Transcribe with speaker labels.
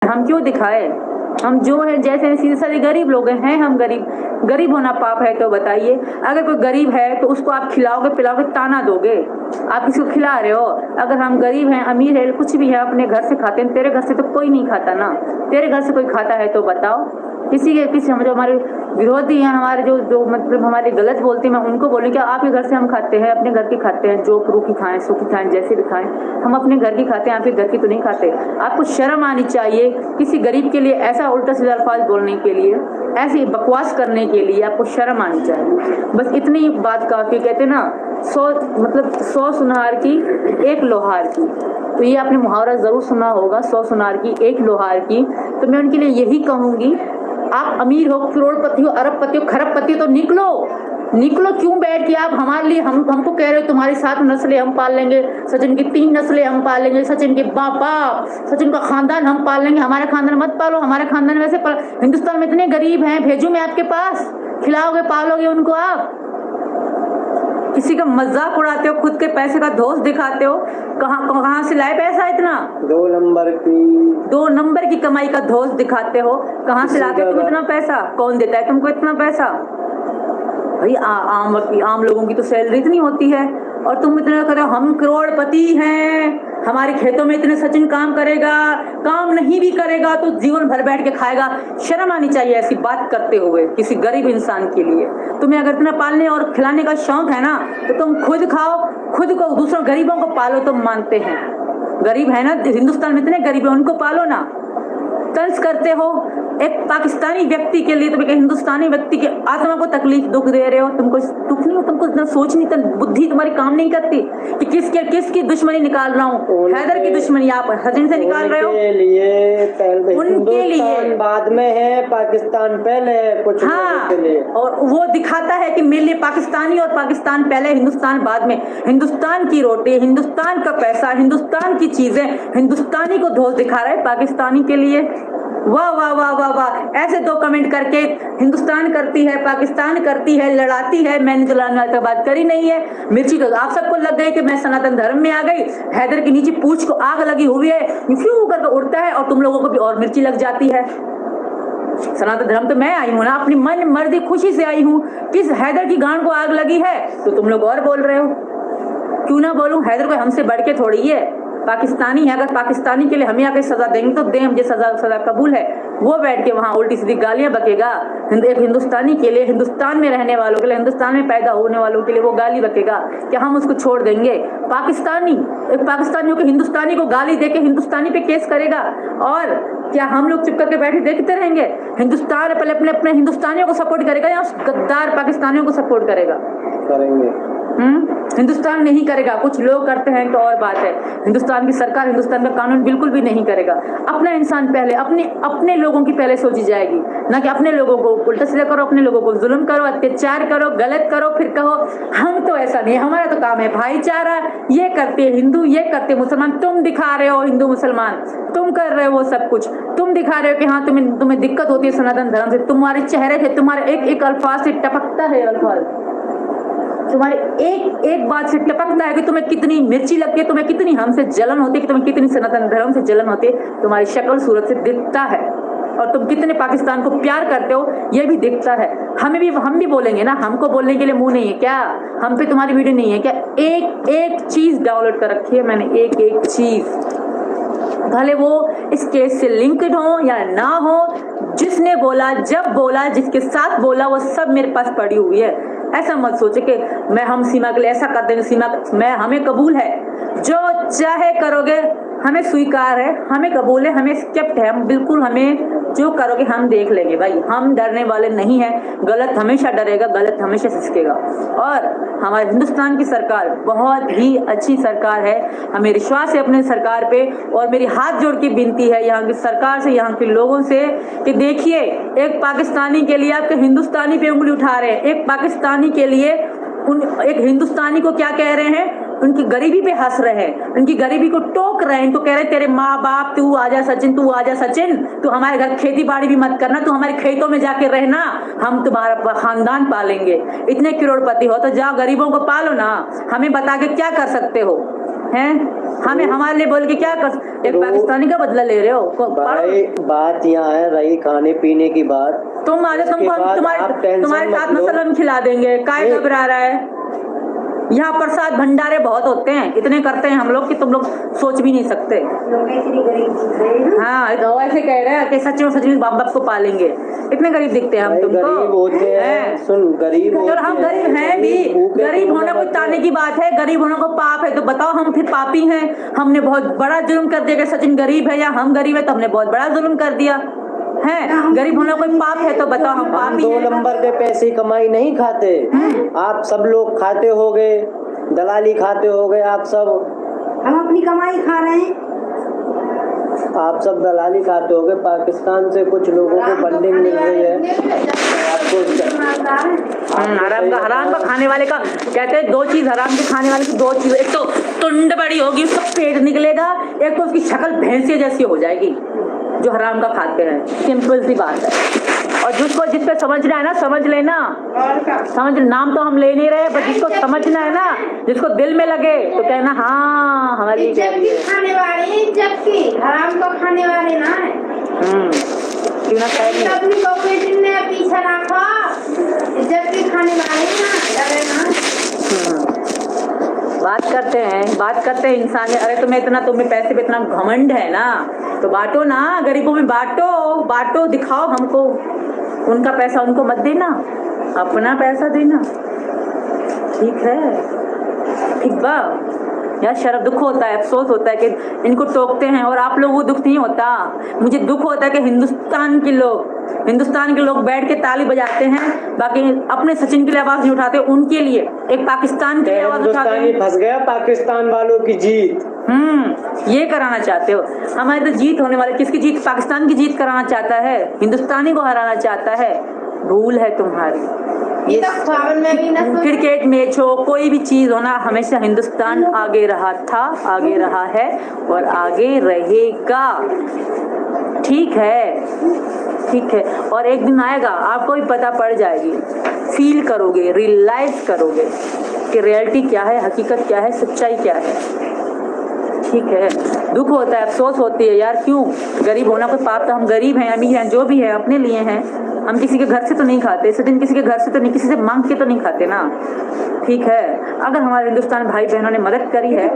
Speaker 1: हम क्यों दिखाए? हम जो है जैसे सीधे साधे गरीब लोग हैं हम गरीब होना पाप है तो बताइए। अगर कोई गरीब है तो उसको आप खिलाओगे पिलाओगे ताना दोगे, आप किसी को खिला रहे हो। अगर हम गरीब हैं अमीर है कुछ भी है अपने घर से खाते हैं, तेरे घर से तो कोई नहीं खाता ना, तेरे घर से कोई खाता है तो बताओ। किसी जो हमारे विरोधी हैं हमारे जो मतलब हमारे गलत बोलते हैं, मैं उनको बोलूँ क्या आपके घर से हम खाते हैं, अपने घर की खाते हैं, जो रूखी खाएं सूखी खाएं जैसे भी खाएं, हम अपने घर की खाते हैं, आपके घर की तो नहीं खाते। आपको शर्म आनी चाहिए किसी गरीब के लिए ऐसा उल्टा सीधा अल्फाज बोलने के लिए, ऐसी बकवास करने के लिए आपको शर्म आनी चाहिए। बस इतनी बात काफी। कहते ना 100 सुनार की एक लोहार की, तो ये आपने मुहावरा जरूर सुना होगा, 100 सुनार की एक लोहार की। तो मैं उनके लिए यही कहूंगी, आप अमीर हो करोड़पति हो अरबपति हो खरबपति हो तो निकलो क्यों बैठ के आप हमारे लिए हमको कह रहे हो तुम्हारी 7 नस्लें हम पाल लेंगे, सचिन की 3 नस्लें हम पाल लेंगे, सचिन के बाप सचिन का खानदान हम पाल लेंगे, हमारा खानदान मत पालो, हमारा खानदान वैसे हिंदुस्तान में इतने गरीब हैं, भेजू मैं आपके पास, खिलाओगे पालोगे उनको आप। किसी का मजाक उड़ाते हो, खुद के पैसे का धोस दिखाते हो, कहाँ से लाए पैसा इतना? 2 नंबर की कमाई का धोस दिखाते हो, कहाँ से लाते तुम इतना पैसा? कौन देता है तुमको इतना पैसा? भाई आम लोगों की तो सैलरी इतनी होती है और तुम इतना कर रहे हो हम करोड़पति हैं, हमारे खेतों में इतने सचिन काम करेगा, काम नहीं भी करेगा तो जीवन भर बैठ के खाएगा। शर्म आनी चाहिए ऐसी बात करते हुए किसी गरीब इंसान के लिए। तुम्हें अगर इतना पालने और खिलाने का शौक है ना तो तुम खुद खाओ, खुद को दूसरों गरीबों को पालो। तुम मानते हैं गरीब है ना, हिंदुस्तान में इतने गरीब है उनको पालो ना। तंज करते हो एक पाकिस्तानी व्यक्ति के लिए, तुम एक हिंदुस्तानी व्यक्ति के आत्मा को तकलीफ दुख दे रहे हो। तुमको दुख नहीं हो, तुमको इतना सोच नहीं, बुद्धि तुम्हारी काम नहीं करती कि किसकी दुश्मनी निकाल रहा हूँ। हैदर की दुश्मनी आप सचिन से निकाल रहे हो, उनके लिए
Speaker 2: बाद में है, पाकिस्तान पहले है कुछ।
Speaker 1: हाँ, और वो दिखाता है कि मेरे लिए पाकिस्तानी और पाकिस्तान पहले हिंदुस्तान बाद में। हिंदुस्तान की रोटी, हिंदुस्तान का पैसा, हिंदुस्तान की चीजें हिंदुस्तानी को धोस दिखा रहा है पाकिस्तानी के लिए। वाह वाह वाह वाह वाह, ऐसे 2 कमेंट करके हिंदुस्तान करती है पाकिस्तान करती है लड़ाती है। मैंने तो लड़ने की बात करी नहीं है। मिर्ची तो आप सबको लग गई कि मैं सनातन धर्म में आ गई, हैदर की नीचे पूंछ को आग लगी हुई है, फ्यू करके उड़ता है और तुम लोगों को भी और मिर्ची लग जाती है। सनातन धर्म तो मैं आई हूँ ना, अपनी मन मर्जी खुशी से आई हूँ। किस हैदर की गांड को आग लगी है तो तुम लोग और बोल रहे हो। क्यों ना बोलूं, हैदर कोई हमसे बढ़ के थोड़ी है, पाकिस्तानी है। अगर पाकिस्तानी के लिए हमें आके सजा देंगे तो दें, मुझे सजा कबूल है। वो बैठ के वहाँ उल्टी सीधी गालियां बकेगा। एक हिंदुस्तानी के लिए, हिंदुस्तान में रहने वालों के लिए, हिंदुस्तान में पैदा होने वालों के लिए वो गाली बकेगा, क्या हम उसको छोड़ देंगे? एक पाकिस्तानियों के हिंदुस्तानी को गाली देके हिंदुस्तानी पे केस करेगा और क्या हम लोग चुप करके बैठे देखते रहेंगे? हिंदुस्तान पहले अपने हिंदुस्तानियों को सपोर्ट करेगा या गद्दार पाकिस्तानियों को सपोर्ट करेगा? हिंदुस्तान नहीं करेगा। कुछ लोग करते हैं तो और बात है, हिंदुस्तान की सरकार, हिंदुस्तान का कानून बिल्कुल भी नहीं करेगा। अपना इंसान पहले, अपने लोगों की पहले सोची जाएगी, ना कि अपने लोगों को उल्टा सीधा करो, अपने लोगों को जुल्म करो, अत्याचार करो, गलत करो, फिर कहो हम तो ऐसा नहीं, हमारा तो काम है भाईचारा। ये करते हिंदू, ये करते मुसलमान। तुम दिखा रहे हो हिंदू मुसलमान, तुम कर रहे हो वो सब कुछ, तुम दिखा रहे हो कि हाँ तुम्हें दिक्कत होती है सनातन धर्म से। तुम्हारे चेहरे से, तुम्हारे एक अल्फाज से टपकता है, अल्फाज तुम्हारे एक बात से टपकता है कि तुम्हें कितनी मिर्ची लगती है, तुम्हें कितनी हमसे जलन होती है, कि तुम्हें कितनी सनातन धर्म से जलन होती है। तुम्हारी शक्ल सूरत से दिखता है और तुम कितने पाकिस्तान को प्यार करते हो ये भी दिखता है। हम भी बोलेंगे ना, हमको बोलने के लिए मुंह नहीं है क्या? हम पे तुम्हारी वीडियो नहीं है क्या? एक चीज डाउनलोड कर रखी है मैंने, एक चीज, भले वो इस केस से लिंक्ड हो या ना हो, जिसने बोला, जब बोला, जिसके साथ बोला, वो सब मेरे पास पड़ी हुई है। ऐसा मत सोचे कि हम सीमा के लिए ऐसा कर देंगे, हमें कबूल है, जो चाहे करोगे, हमें स्वीकार है, हमें कबूल है, हमें एक्सेप्ट है, हम बिल्कुल, हमें जो करोगे हम देख लेंगे भाई, हम डरने वाले नहीं हैं। गलत हमेशा डरेगा, गलत हमेशा सिसकेगा। और हमारे हिंदुस्तान की सरकार बहुत ही अच्छी सरकार है, हमें विश्वास है अपने सरकार पे। और मेरी हाथ जोड़ के विनती है यहाँ की सरकार से, यहाँ के लोगों से कि देखिए, एक पाकिस्तानी के लिए आपके हिंदुस्तानी पे उंगली उठा रहे हैं, एक पाकिस्तानी के लिए एक हिंदुस्तानी को क्या कह रहे हैं, उनकी गरीबी पे हंस रहे हैं, उनकी गरीबी को टोक रहे हैं। तो कह रहे तेरे माँ बाप, तू आजा सचिन, तू आजा सचिन, तू हमारे घर खेती बाड़ी भी मत करना, तू हमारे खेतों में जाके रहना, हम तुम्हारा खानदान पालेंगे। इतने करोड़पति हो तो जाओ गरीबों को पालो ना, हमें बता के क्या कर सकते हो हैं? हमें हमारे लिए बोल के क्या कर, एक पाकिस्तानी का बदला ले रहे हो।
Speaker 2: भाई बात यहाँ है रही खाने पीने की बात,
Speaker 1: तुम आगे तुमको तुम्हारे साथ मसलन खिला देंगे, काय घबरा रहा है। यहाँ प्रसाद भंडारे बहुत होते हैं, इतने करते हैं हम लोग कि तुम लोग सोच भी नहीं सकते। हाँ तो ऐसे कह रहे हैं कि सच में बाप बाप को पालेंगे, इतने गरीब दिखते हैं हम तुमको।
Speaker 2: गरीब होते हैं, सुन गरीब
Speaker 1: और हम गरीब हैं भी, गरीब होना कोई ताने की बात है, गरीब होना को पाप है तो बताओ हम फिर पापी हैं। हमने बहुत बड़ा जुल्म कर दिया कि सचिन गरीब है या हम गरीब है, तो हमने बहुत बड़ा जुल्म कर दिया है। गरीब होना कोई पाप है तो बताओ हम पापी
Speaker 2: हैं। 2 नंबर के पैसे कमाई नहीं खाते, आप सब लोग खाते होगे, दलाली खाते होगे आप सब।
Speaker 3: हम अपनी कमाई खा रहे हैं,
Speaker 2: आप सब दलाली खाते होगे। पाकिस्तान से कुछ लोगों को फंडिंग मिल रही है आपको।
Speaker 1: हराम का खाने वाले का कहते हैं 2 चीज, हराम के खाने वाले की 2 चीज, एक तो टुंड बड़ी होगी, उसका पेट निकलेगा, एक तो उसकी शक्ल भैंसे जैसी हो जाएगी जो हराम का खाते हैं। सिंपल सी बात है। और जिस पे समझना है ना समझ लेना, समझ, नाम तो हम ले नहीं रहे, पर जिसको समझना है ना, जिसको दिल में लगे तो कहना हाँ हमारी
Speaker 3: खाने वाले, जबकि हराम को खाने वाले ना है।
Speaker 1: क्यों ना
Speaker 3: अपनी पॉकेट में पीछे रखो, जबकि खाने वाले ना।
Speaker 1: बात करते हैं इंसान। अरे तुम्हें पैसे पे इतना घमंड है ना तो बांटो ना, गरीबों में बांटो, दिखाओ हमको। उनका पैसा उनको मत देना, अपना पैसा देना, ठीक है, ठीक बा। यार शर्म, दुख होता है, अफसोस होता है कि इनको टोकते हैं और आप लोगों को दुख नहीं होता। मुझे दुख होता है कि हिंदुस्तान के लोग बैठ के ताली बजाते हैं, बाकी अपने सचिन के लिए आवाज नहीं उठाते, उनके लिए एक पाकिस्तान के लिए आवाज उठाते हैं।
Speaker 2: फंस गया पाकिस्तान वालों की जीत।
Speaker 1: ये कराना चाहते हो। हमारी तो जीत होने वाली, किसकी जीत? पाकिस्तान की जीत कराना चाहता है, हिंदुस्तानी को हराना चाहता है। भूल है तुम्हारी।
Speaker 3: ये
Speaker 1: क्रिकेट मैच हो, कोई भी चीज हो ना, हमेशा हिंदुस्तान आगे रहा था, आगे रहा है और आगे रहेगा। ठीक है। और एक दिन आएगा आपको भी पता पड़ जाएगी, फील करोगे, रियलाइज करोगे कि रियलिटी क्या है, हकीकत क्या है, सच्चाई क्या है। ठीक है, दुख होता है, अफसोस होती है यार, क्यों गरीब होना कोई पाप? तो हम गरीब हैं, अमीर हैं, जो भी है अपने लिए हैं। हम किसी के घर से तो नहीं खाते, सचिन किसी के घर से तो नहीं, किसी से मांग के तो नहीं खाते ना। ठीक है, अगर हमारे हिंदुस्तान भाई बहनों ने मदद करी है